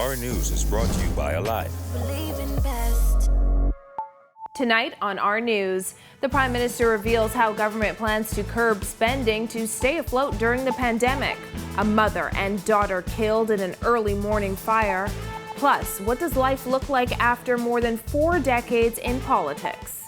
Our News is brought to you by Alive. Tonight on Our News, the Prime Minister reveals how government plans to curb spending to stay afloat during the pandemic. A mother and daughter killed in an early morning fire. Plus, what does life look like after more than 4 decades in politics?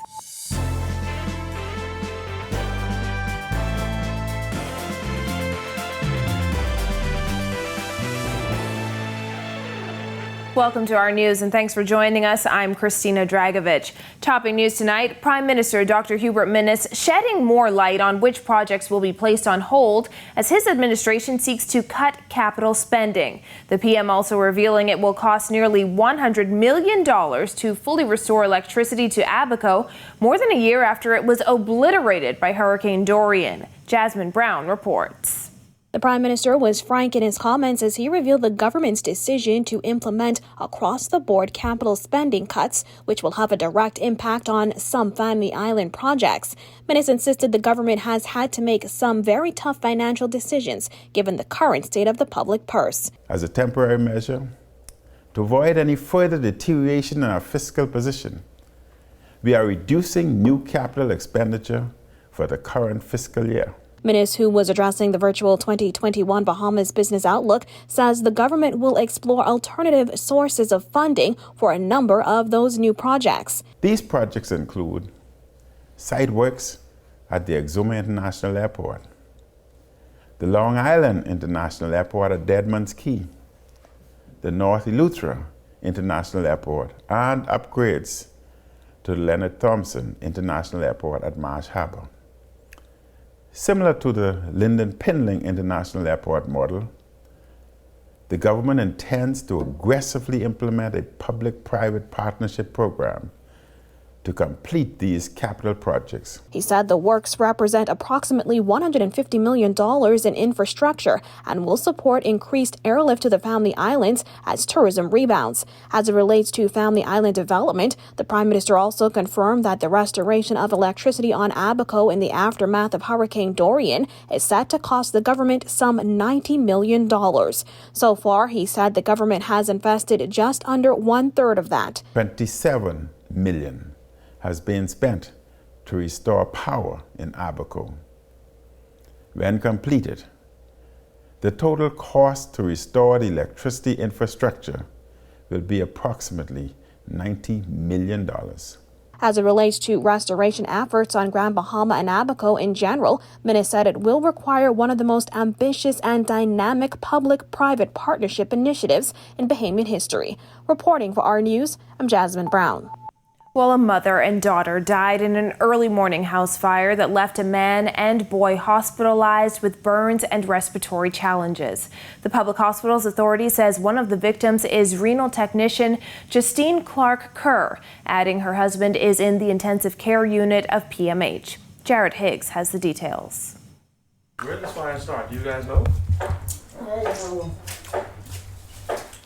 Welcome to Our News, and thanks for joining us. I'm Christina Dragovich. Topping news tonight, Prime Minister Dr. Hubert Minnis shedding more light on which projects will be placed on hold as his administration seeks to cut capital spending. The PM also revealing it will cost nearly $100 million to fully restore electricity to Abaco, more than a year after it was obliterated by Hurricane Dorian. Jasmine Brown reports. The Prime Minister was frank in his comments as he revealed the government's decision to implement across-the-board capital spending cuts, which will have a direct impact on some Family Island projects. Minnis insisted the government has had to make some very tough financial decisions given the current state of the public purse. As a temporary measure, to avoid any further deterioration in our fiscal position, we are reducing new capital expenditure for the current fiscal year. Minnis, who was addressing the virtual 2021 Bahamas Business Outlook, says the government will explore alternative sources of funding for a number of those new projects. These projects include site works at the Exuma International Airport, the Long Island International Airport at Deadman's Key, the North Eleuthera International Airport, and upgrades to the Leonard Thompson International Airport at Marsh Harbor. Similar to the Lyndon Pinling International Airport model, the government intends to aggressively implement a public-private partnership program to complete these capital projects. He said the works represent approximately $150 million in infrastructure and will support increased airlift to the Family Islands as tourism rebounds. As it relates to Family Island development, the Prime Minister also confirmed that the restoration of electricity on Abaco in the aftermath of Hurricane Dorian is set to cost the government some $90 million. So far, he said the government has invested just under 1/3 of that. $27 million has been spent to restore power in Abaco. When completed, the total cost to restore the electricity infrastructure will be approximately $90 million. As it relates to restoration efforts on Grand Bahama and Abaco in general, Minnis said it will require one of the most ambitious and dynamic public-private partnership initiatives in Bahamian history. Reporting for Our News, I'm Jasmine Brown. Well, a mother and daughter died in an early morning house fire that left a man and boy hospitalized with burns and respiratory challenges. The Public Hospitals Authority says one of the victims is renal technician Justine Clark Kerr, adding her husband is in the intensive care unit of PMH. Jared Higgs has the details. Where did this fire start? Do you guys know?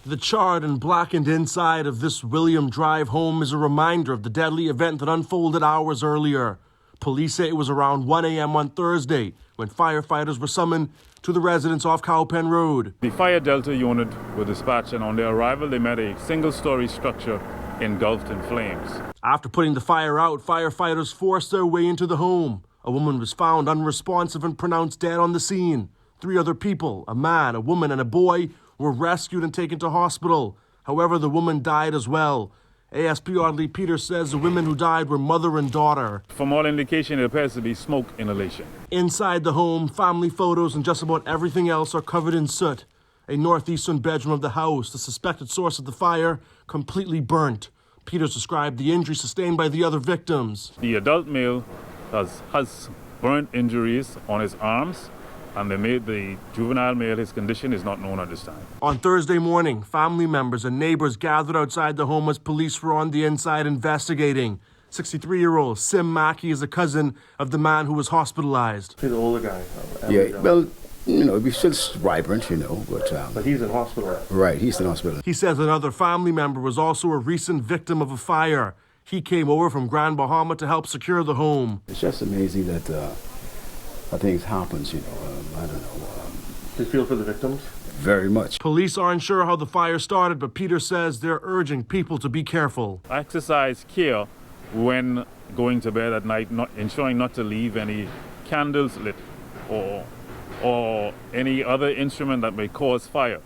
The charred and blackened inside of this William Drive home is a reminder of the deadly event that unfolded hours earlier. Police say it was around 1 a.m. on Thursday when firefighters were summoned to the residence off Cowpen Road. The Fire Delta unit were dispatched, and on their arrival, they met a single-story structure engulfed in flames. After putting the fire out, firefighters forced their way into the home. A woman was found unresponsive and pronounced dead on the scene. 3 other people, a man, a woman, and a boy, were rescued and taken to hospital. However, the woman died as well. ASP Audley Peters says the women who died were mother and daughter. From all indication, it appears to be smoke inhalation. Inside the home, family photos and just about everything else are covered in soot. A northeastern bedroom of the house, the suspected source of the fire, completely burnt. Peters described the injury sustained by the other victims. The adult male has burnt injuries on his arms, and the juvenile male, his condition is not known at this time. On Thursday morning, family members and neighbors gathered outside the home as police were on the inside investigating. 63-year-old Sim Mackey is a cousin of the man who was hospitalized. He's an older guy. Yeah, well, he's still vibrant, but he's in hospital. Right, he's in hospital. He says another family member was also a recent victim of a fire. He came over from Grand Bahama to help secure the home. It's just amazing that things happen, I don't know. Do you feel for the victims? Very much. Police aren't sure how the fire started, but Peter says they're urging people to be careful. Exercise care when going to bed at night, ensuring not to leave any candles lit or any other instrument that may cause fire.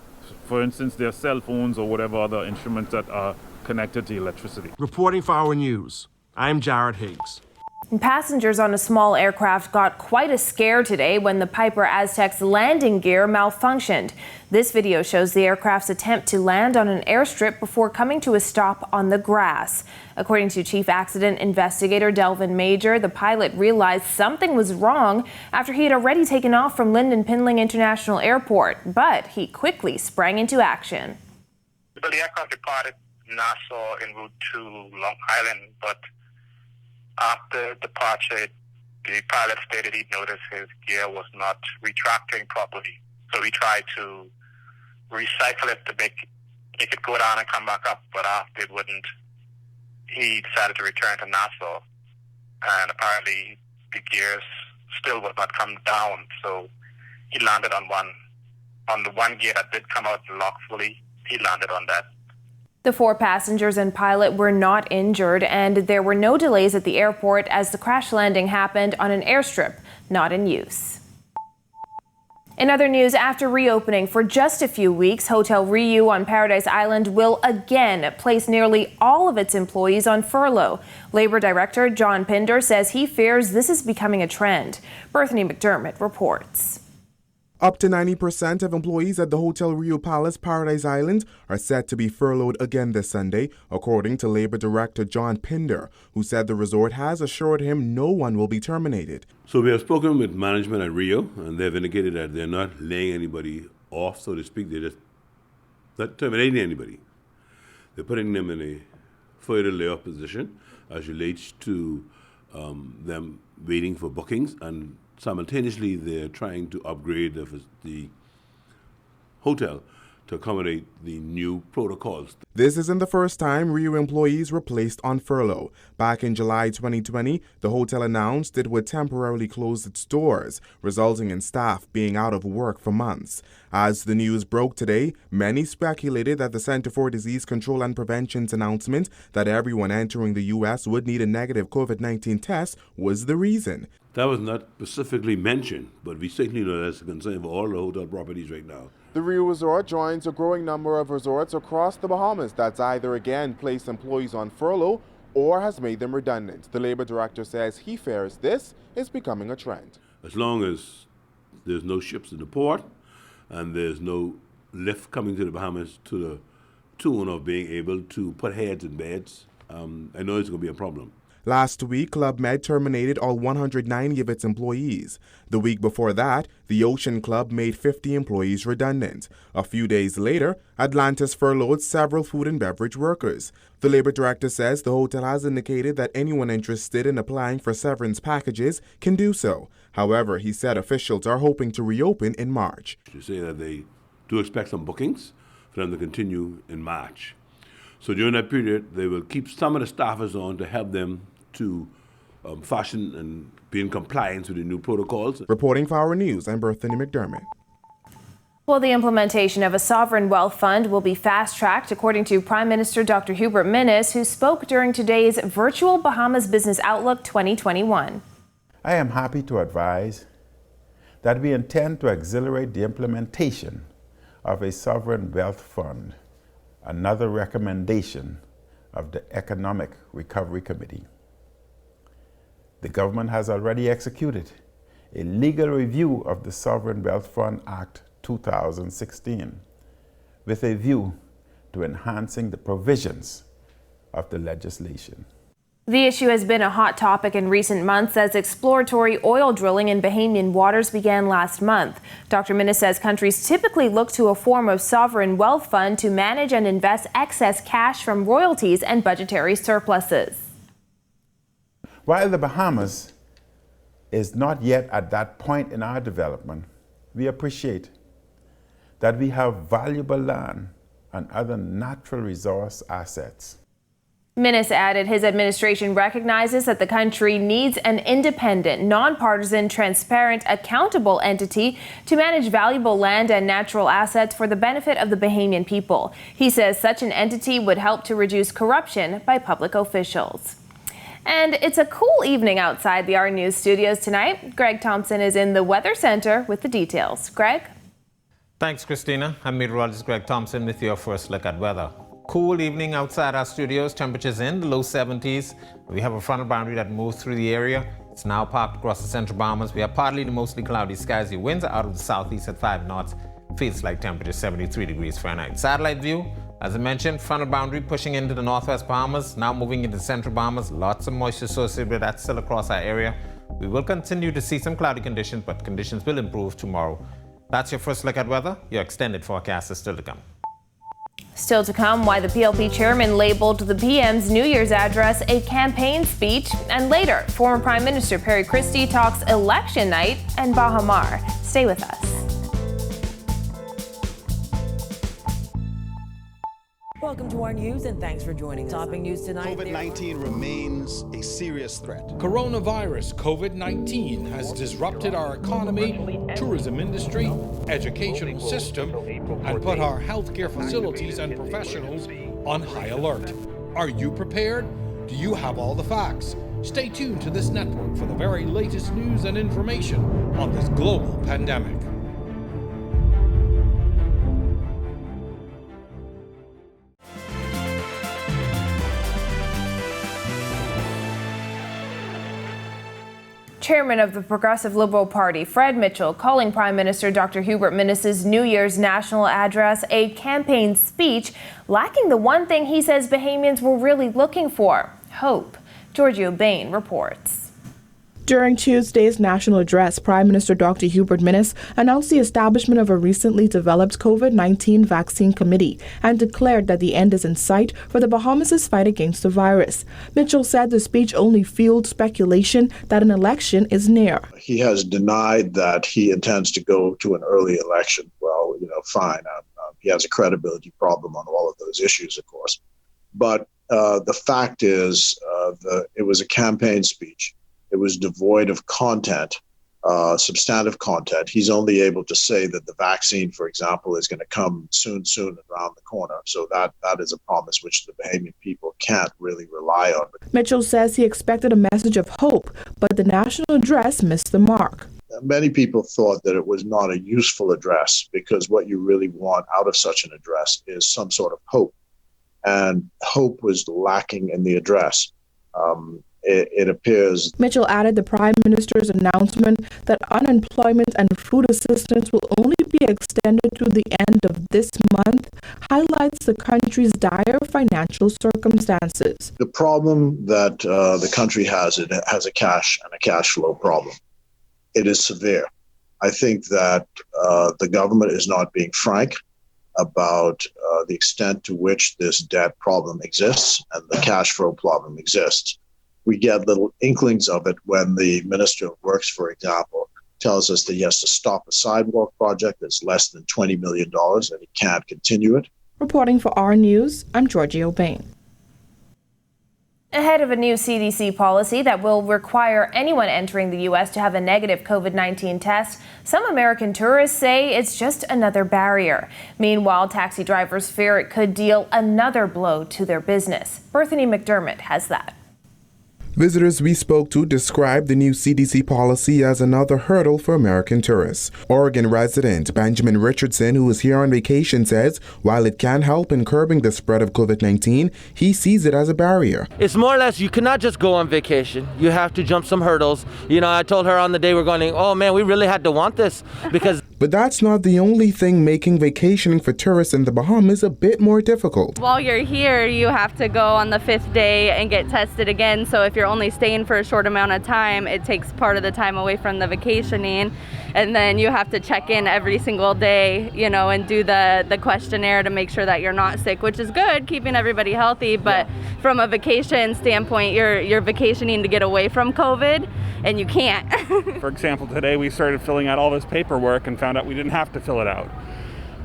For instance, their cell phones or whatever other instruments that are connected to electricity. Reporting for Our News, I'm Jared Higgs. And passengers on a small aircraft got quite a scare today when the Piper Aztec's landing gear malfunctioned. This video shows the aircraft's attempt to land on an airstrip before coming to a stop on the grass. According to Chief Accident Investigator Delvin Major, the pilot realized something was wrong after he had already taken off from Lynden Pinling International Airport, but he quickly sprang into action. Well, the aircraft departed Nassau en route to Long Island, but after departure, the pilot stated he noticed his gear was not retracting properly. So we tried to recycle it to make it go down and come back up, but after it wouldn't, he decided to return to Nassau. And apparently the gears still would not come down, so he landed on the one gear that did come out and lock fully. He landed on that. The 4 passengers and pilot were not injured, and there were no delays at the airport as the crash landing happened on an airstrip not in use. In other news, after reopening for just a few weeks, Hotel Riu on Paradise Island will again place nearly all of its employees on furlough. Labor Director John Pinder says he fears this is becoming a trend. Bethany McDermott reports. Up to 90% of employees at the Hotel Rio Palace Paradise Island are set to be furloughed again this Sunday, according to Labor Director John Pinder, who said the resort has assured him no one will be terminated. So we have spoken with management at Rio, and they've indicated that they're not laying anybody off, so to speak. They're just not terminating anybody. They're putting them in a further layoff position as relates to them waiting for bookings, and simultaneously, they're trying to upgrade the hotel to accommodate the new protocols. This isn't the first time Rio employees were placed on furlough. Back in July 2020, the hotel announced it would temporarily close its doors, resulting in staff being out of work for months. As the news broke today, many speculated that the Center for Disease Control and Prevention's announcement that everyone entering the U.S. would need a negative COVID-19 test was the reason. That was not specifically mentioned, but we certainly know that's a concern for all the hotel properties right now. The Rio Resort joins a growing number of resorts across the Bahamas that's either again placed employees on furlough or has made them redundant. The labor director says he fears this is becoming a trend. As long as there's no ships in the port and there's no lift coming to the Bahamas to the tune of being able to put heads in beds, I know it's going to be a problem. Last week, Club Med terminated all 190 of its employees. The week before that, the Ocean Club made 50 employees redundant. A few days later, Atlantis furloughed several food and beverage workers. The labor director says the hotel has indicated that anyone interested in applying for severance packages can do so. However, he said officials are hoping to reopen in March. To say that they do expect some bookings for them to continue in March. So during that period, they will keep some of the staffers on to help them to fashion and be in compliance with the new protocols. Reporting for Our News, I'm Bethany McDermott. Well, the implementation of a sovereign wealth fund will be fast-tracked, according to Prime Minister Dr. Hubert Minnis, who spoke during today's virtual Bahamas Business Outlook 2021. I am happy to advise that we intend to accelerate the implementation of a sovereign wealth fund, another recommendation of the Economic Recovery Committee. The government has already executed a legal review of the Sovereign Wealth Fund Act 2016 with a view to enhancing the provisions of the legislation. The issue has been a hot topic in recent months as exploratory oil drilling in Bahamian waters began last month. Dr. Minnis says countries typically look to a form of sovereign wealth fund to manage and invest excess cash from royalties and budgetary surpluses. While the Bahamas is not yet at that point in our development, we appreciate that we have valuable land and other natural resource assets. Minnis added his administration recognizes that the country needs an independent, nonpartisan, transparent, accountable entity to manage valuable land and natural assets for the benefit of the Bahamian people. He says such an entity would help to reduce corruption by public officials. And it's a cool evening outside the Our News studios tonight. Greg Thompson is in the Weather Center with the details. Greg? Thanks, Christina. I'm meteorologist Greg Thompson with your first look at weather. Cool evening outside our studios, temperatures in the low 70s. We have a frontal boundary that moves through the area. It's now parked across the central Bahamas. We have partly to mostly cloudy skies. The winds are out of the southeast at 5 knots. Feels like temperature 73 degrees Fahrenheit. Satellite view, as I mentioned, frontal boundary pushing into the northwest Bahamas, now moving into central Bahamas. Lots of moisture associated with that still across our area. We will continue to see some cloudy conditions, but conditions will improve tomorrow. That's your first look at weather. Your extended forecast is still to come. Still to come, why the PLP chairman labeled the PM's New Year's address a campaign speech. And later, former Prime Minister Perry Christie talks election night and Baha Mar. Stay with us. Welcome to our news and thanks for joining us. Topping news tonight. COVID-19 remains a serious threat. Coronavirus COVID-19 has disrupted our economy, tourism industry, educational system, and put our healthcare facilities and professionals on high alert. Are you prepared? Do you have all the facts? Stay tuned to this network for the very latest news and information on this global pandemic. Chairman of the Progressive Liberal Party, Fred Mitchell, calling Prime Minister Dr. Hubert Minnis's New Year's national address a campaign speech, lacking the one thing he says Bahamians were really looking for: hope. Giorgio Bain reports. During Tuesday's national address, Prime Minister Dr. Hubert Minnis announced the establishment of a recently developed COVID-19 vaccine committee and declared that the end is in sight for the Bahamas' fight against the virus. Mitchell said the speech only fueled speculation that an election is near. He has denied that he intends to go to an early election. Well, fine. He has a credibility problem on all of those issues, of course. But the fact is, it was a campaign speech. It was devoid of content, substantive content. He's only able to say that the vaccine, for example, is going to come soon around the corner. So that is a promise which the Bahamian people can't really rely on. Mitchell says he expected a message of hope, but the national address missed the mark. Many people thought that it was not a useful address because what you really want out of such an address is some sort of hope. And hope was lacking in the address. It appears. Mitchell added the Prime Minister's announcement that unemployment and food assistance will only be extended through the end of this month highlights the country's dire financial circumstances. The problem that the country has, it has a cash flow problem. It is severe. I think that the government is not being frank about the extent to which this debt problem exists and the cash flow problem exists. We get little inklings of it when the Minister of Works, for example, tells us that he has to stop a sidewalk project that's less than $20 million and he can't continue it. Reporting for Our News, I'm Giorgio Bain. Ahead of a new CDC policy that will require anyone entering the U.S. to have a negative COVID-19 test, some American tourists say it's just another barrier. Meanwhile, taxi drivers fear it could deal another blow to their business. Bethany McDermott has that. Visitors we spoke to described the new CDC policy as another hurdle for American tourists. Oregon resident Benjamin Richardson, who is here on vacation, says while it can help in curbing the spread of COVID-19, he sees it as a barrier. It's more or less you cannot just go on vacation. You have to jump some hurdles. I told her on the day we're going, oh man, we really had to want this because... But that's not the only thing making vacationing for tourists in the Bahamas a bit more difficult. While you're here, you have to go on the 5th day and get tested again. So if you're only staying for a short amount of time, it takes part of the time away from the vacationing. And then you have to check in every single day, and do the questionnaire to make sure that you're not sick, which is good, keeping everybody healthy. But from a vacation standpoint, you're vacationing to get away from COVID, and you can't. For example, today we started filling out all this paperwork and found out we didn't have to fill it out.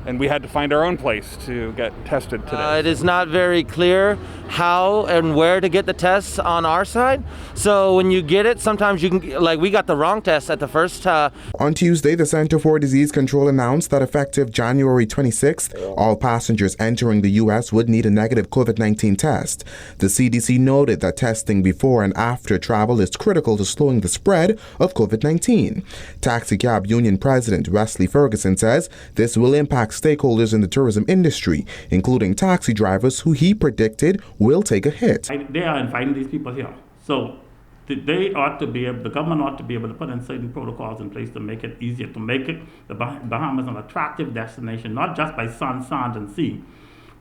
and we had to find our own place to get tested today. It is not very clear how and where to get the tests on our side. So when you get it, sometimes you can, like we got the wrong test at the first. On Tuesday, the Center for Disease Control announced that effective January 26th, all passengers entering the U.S. would need a negative COVID-19 test. The CDC noted that testing before and after travel is critical to slowing the spread of COVID-19. Taxi cab union president Wesley Ferguson says this will impact stakeholders in the tourism industry, including taxi drivers who he predicted will take a hit. They are inviting these people here. So they ought to be able, the government ought to be able to put in certain protocols in place to make it easier, to make it the Bahamas an attractive destination, not just by sun, sand, and sea,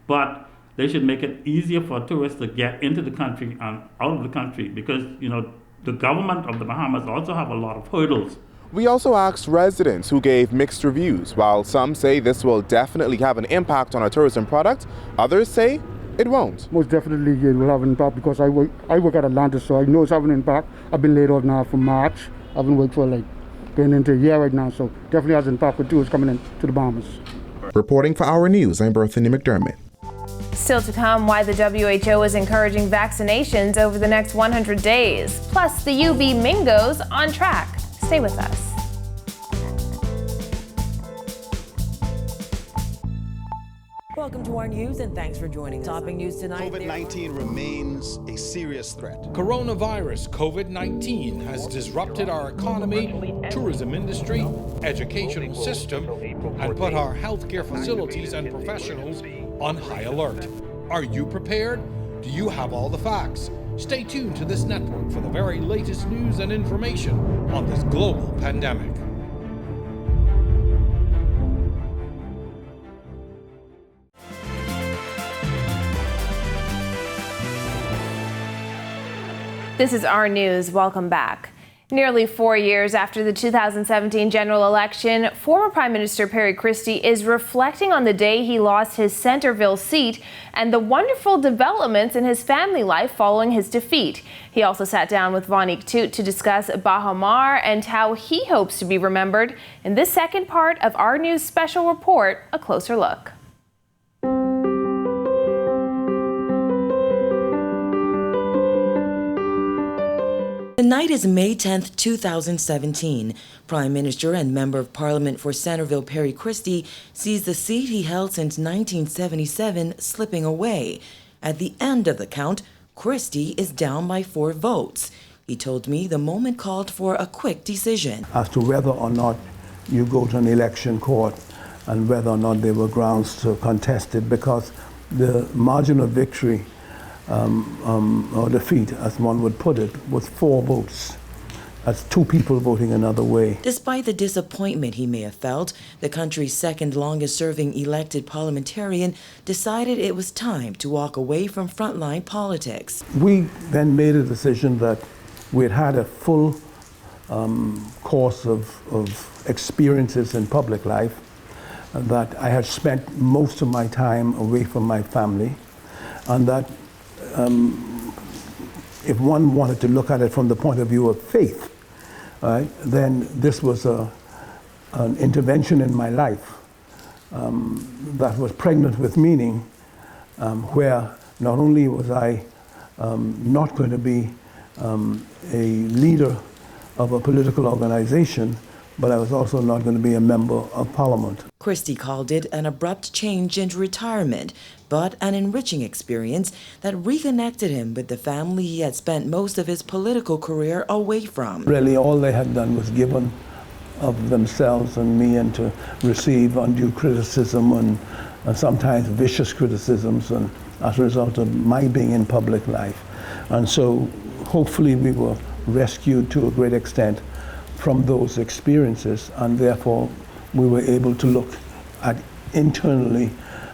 but they should make it easier for tourists to get into the country and out of the country, because, you know, the government of the Bahamas also have a lot of hurdles. We also asked residents who gave mixed reviews. While some say this will definitely have an impact on our tourism product, others say it won't. Most definitely it will have an impact, because I work at Atlanta, so I know it's having an impact. I've been laid off now from March. I haven't worked for going into a year right now, so definitely has an impact with tourists coming in to the Bahamas. Reporting for Our News, I'm Berthany McDermott. Still to come, why the WHO is encouraging vaccinations over the next 100 days. Plus, the UB Mingo's on track. Stay with us. Welcome to our news, and thanks for joining us. Topping news tonight. COVID-19 remains a serious threat. Coronavirus COVID-19 has disrupted our economy, tourism industry, educational system, and put our healthcare facilities and professionals on high alert. Are you prepared? Do you have all the facts? Stay tuned to this network for the very latest news and information on this global pandemic. This is Our News. Welcome back. Nearly 4 years after the 2017 general election, former Prime Minister Perry Christie is reflecting on the day he lost his Centerville seat and the wonderful developments in his family life following his defeat. He also sat down with Vonique Toot to discuss Baha Mar and how he hopes to be remembered. In this second part of Our News special report, a closer look. The night is May 10th, 2017. Prime Minister and Member of Parliament for Centerville Perry Christie sees the seat he held since 1977 slipping away. At the end of the count, Christie is down by 4 votes. He told me the moment called for a quick decision. As to whether or not you go to an election court and whether or not there were grounds to contest it, because the margin of victory or defeat, as one would put it, was 4 votes. That's 2 people voting another way. Despite the disappointment he may have felt, the country's second longest serving elected parliamentarian decided it was time to walk away from frontline politics. We then made a decision that we had had a full course of experiences in public life, that I had spent most of my time away from my family, and that if one wanted to look at it from the point of view of faith, then this was an intervention in my life that was pregnant with meaning, where not only was I not going to be a leader of a political organization, but I was also not going to be a member of Parliament. Christie called it an abrupt change into retirement, but an enriching experience that reconnected him with the family he had spent most of his political career away from. Really, all they had done was given of themselves and me, and to receive undue criticism and sometimes vicious criticisms, and as a result of my being in public life. And so hopefully we were rescued to a great extent from those experiences, and therefore we were able to look at internally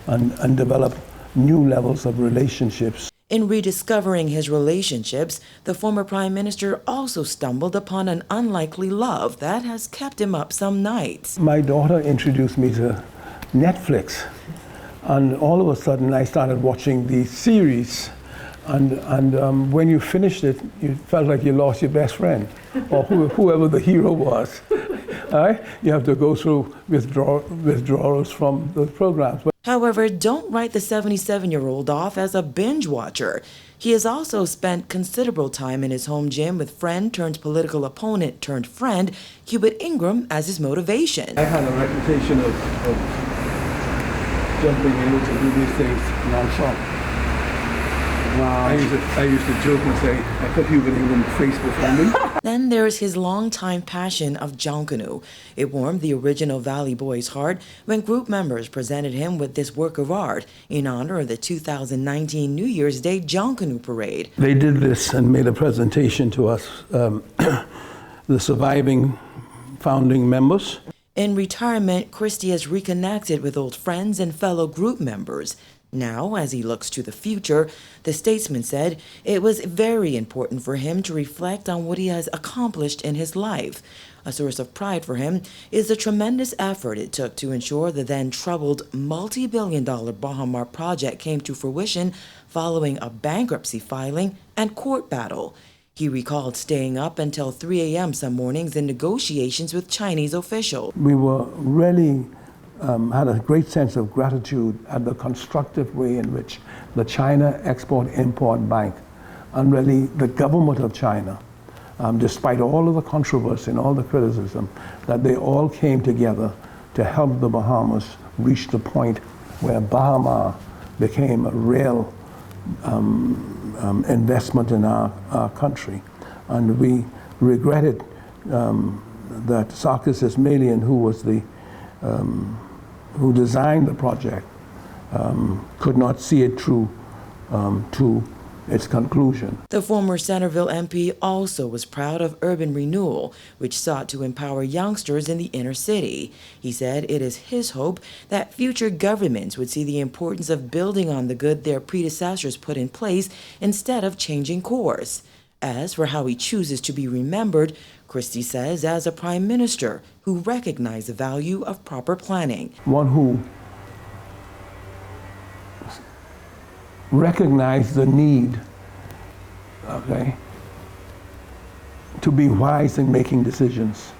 and develop new levels of relationships. In rediscovering his relationships, the former Prime Minister also stumbled upon an unlikely love that has kept him up some nights. My daughter introduced me to Netflix, and all of a sudden I started watching the series, and when you finished it, you felt like you lost your best friend, or whoever the hero was. All right? You have to go through withdrawals from those programs. However, don't write the 77-year-old off as a binge watcher. He has also spent considerable time in his home gym with friend turned political opponent turned friend Hubert Ingram as his motivation. I had a reputation of just being able to do these things non-stop. Wow. I used to joke and say, I put Hubert Ingram's face before me. Then there's his longtime passion of Jonkanu. It warmed the original Valley Boy's heart when group members presented him with this work of art in honor of the 2019 New Year's Day Jonkanu Parade. They did this and made a presentation to us, the surviving founding members. In retirement, Christie has reconnected with old friends and fellow group members. Now, as he looks to the future, the statesman said it was very important for him to reflect on what he has accomplished in his life. A source of pride for him is the tremendous effort it took to ensure the then troubled multi-billion-dollar Baha project came to fruition following a bankruptcy filing and court battle. He recalled staying up until 3 a.m. some mornings in negotiations with Chinese officials. We were really had a great sense of gratitude at the constructive way in which the China Export-Import Bank and really the government of China, despite all of the controversy and all the criticism, that they all came together to help the Bahamas reach the point where Bahama became a real investment in our country. And we regretted that Sarkis Ismailian, who was who designed the project, could not see it through to its conclusion. The former Centerville MP also was proud of urban renewal, which sought to empower youngsters in the inner city. He said it is his hope that future governments would see the importance of building on the good their predecessors put in place instead of changing course. As for how he chooses to be remembered, Christie says as a prime minister who recognized the value of proper planning. One who recognized the need, okay, to be wise in making decisions.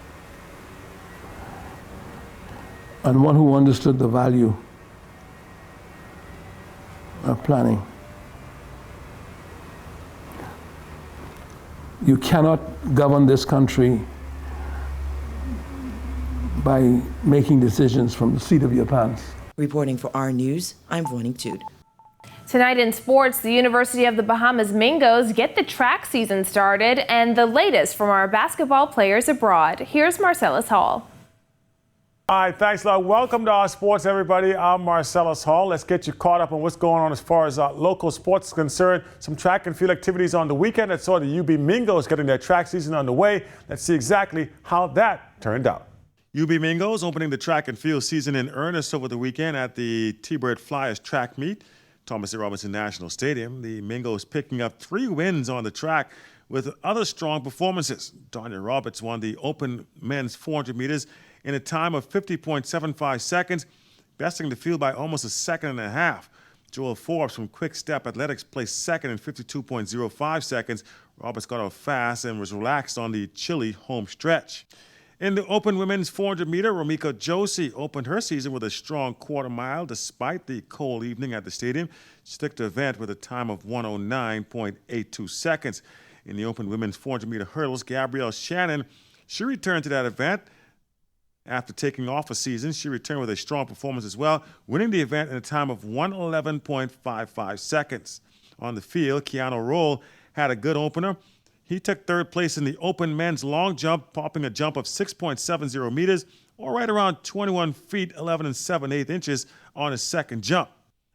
And one who understood the value of planning. You cannot govern this country by making decisions from the seat of your pants. Reporting for Our News, I'm Vonnie Tude. Tonight in sports, the University of the Bahamas Mingos get the track season started and the latest from our basketball players abroad. Here's Marcellus Hall. All right, thanks a lot. Welcome to Our Sports, everybody. I'm Marcellus Hall. Let's get you caught up on what's going on as far as local sports is concerned. Some track and field activities on the weekend that saw the UB Mingos getting their track season underway. Let's see exactly how that turned out. UB Mingos opening the track and field season in earnest over the weekend at the T-Bird Flyers track meet, Thomas A. Robinson National Stadium. The Mingos picking up 3 wins on the track with other strong performances. Danya Roberts won the open men's 400 meters in a time of 50.75 seconds, besting the field by almost a second and a half. Joel Forbes from Quick Step Athletics placed second in 52.05 seconds. Roberts got off fast and was relaxed on the chilly home stretch. In the open women's 400 meter, Romika Josie opened her season with a strong quarter mile despite the cold evening at the stadium. She took the event with a time of 109.82 seconds. In the open women's 400 meter hurdles, Gabrielle Shannon, she returned to that event. After taking off a season, she returned with a strong performance as well, winning the event in a time of 111.55 seconds. On the field, Keanu Roll had a good opener. He took third place in the open men's long jump, popping a jump of 6.70 meters, or right around 21 feet, 11 7/8 inches on his second jump.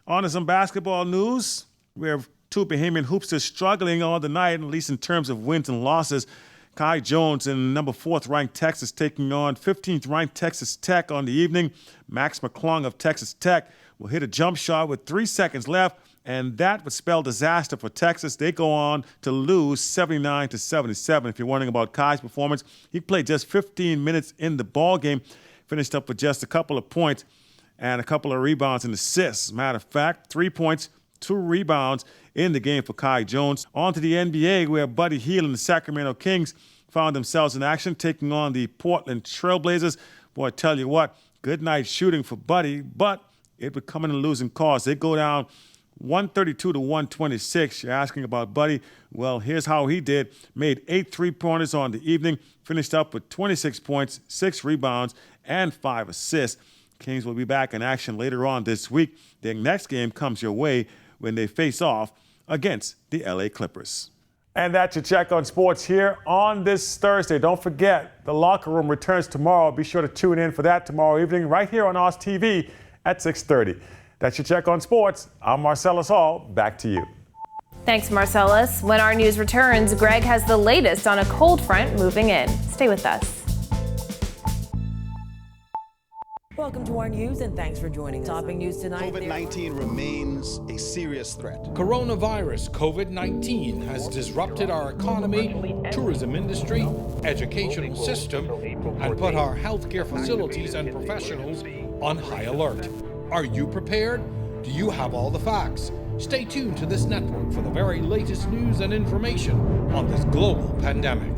On to some basketball news. We have 2 Bahamian hoopsters struggling all the night, at least in terms of wins and losses. Kai Jones in number 4th ranked Texas taking on 15th ranked Texas Tech on the evening. Max McClung of Texas Tech will hit a jump shot with 3 seconds left, and that would spell disaster for Texas. They go on to lose 79-77. If you're wondering about Kai's performance, he played just 15 minutes in the ball game, finished up with just a couple of points and a couple of rebounds and assists. Matter of fact, 3 points, 2 rebounds in the game for Kai Jones. On to the NBA, where Buddy Hield and the Sacramento Kings found themselves in action, taking on the Portland Trailblazers. Boy, I tell you what, good night shooting for Buddy, but it would come in a losing cause. They go down 132 to 126. You're asking about Buddy. Well, here's how he did. Made 8 3-pointers on the evening, finished up with 26 points, 6 rebounds, and 5 assists. Kings will be back in action later on this week. Their next game comes your way when they face off against the LA Clippers. And that's your check on sports here on this Thursday. Don't forget, the Locker Room returns tomorrow. Be sure to tune in for that tomorrow evening right here on Oz TV at 6:30. That's your check on sports. I'm Marcellus Hall. Back to you. Thanks, Marcellus. When Our News returns, Greg has the latest on a cold front moving in. Stay with us. Welcome to Our News, and thanks for joining us. Topping news tonight. COVID-19 remains a serious threat. Coronavirus COVID-19 has disrupted our economy, tourism industry, educational system, and put our healthcare facilities and professionals on high alert. Are you prepared? Do you have all the facts? Stay tuned to this network for the very latest news and information on this global pandemic.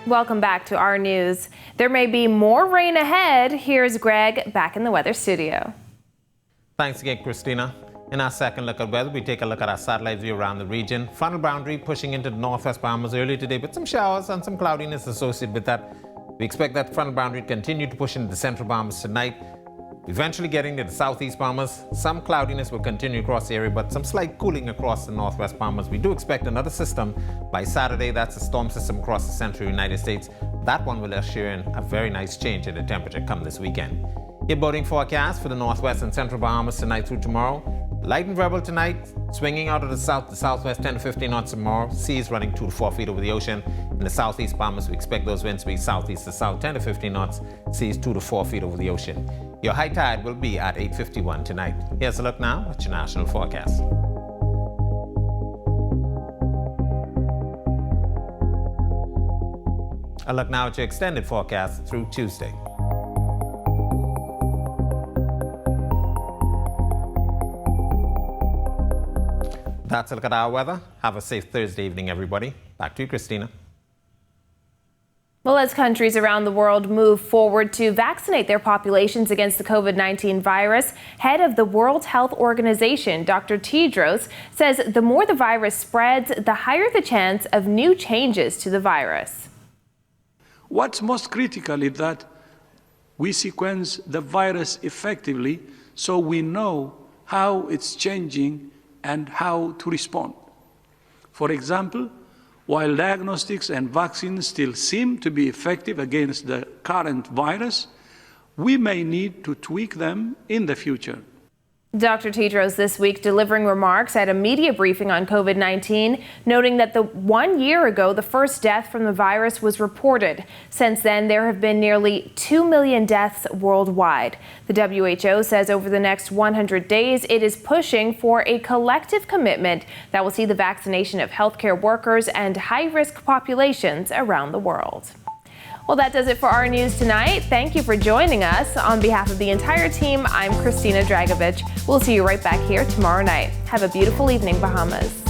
Welcome back to Our News. There may be more rain ahead. Here's Greg back in the weather studio. Thanks again, Christina. In our second look at weather, we take a look at our satellite view around the region. Frontal boundary pushing into the northwest Bahamas early today, but some showers and some cloudiness associated with that. We expect that frontal boundary to continue to push into the central Bahamas tonight. Eventually getting to the southeast Bahamas, some cloudiness will continue across the area, but some slight cooling across the northwest Bahamas. We do expect another system by Saturday. That's a storm system across the central United States. That one will usher in a very nice change in the temperature come this weekend. Your boating forecast for the northwest and central Bahamas tonight through tomorrow. Light and variable tonight, swinging out of the south to southwest 10 to 15 knots tomorrow. Seas running 2 to 4 feet over the ocean. In the southeast Bahamas, we expect those winds to be southeast to south 10 to 15 knots. Seas 2 to 4 feet over the ocean. Your high tide will be at 8:51 tonight. Here's a look now at your national forecast. A look now at your extended forecast through Tuesday. That's a look at our weather. Have a safe Thursday evening, everybody. Back to you, Christina. Well, as countries around the world move forward to vaccinate their populations against the COVID-19 virus, head of the World Health Organization, Dr. Tedros, says the more the virus spreads, the higher the chance of new changes to the virus. What's most critical is that we sequence the virus effectively so we know how it's changing and how to respond. For example, while diagnostics and vaccines still seem to be effective against the current virus, we may need to tweak them in the future. Dr. Tedros this week delivering remarks at a media briefing on COVID-19, noting that 1 year ago, the first death from the virus was reported. Since then, there have been nearly 2 million deaths worldwide. The WHO says over the next 100 days, it is pushing for a collective commitment that will see the vaccination of healthcare workers and high-risk populations around the world. Well, that does it for Our News tonight. Thank you for joining us. On behalf of the entire team, I'm Christina Dragovich. We'll see you right back here tomorrow night. Have a beautiful evening, Bahamas.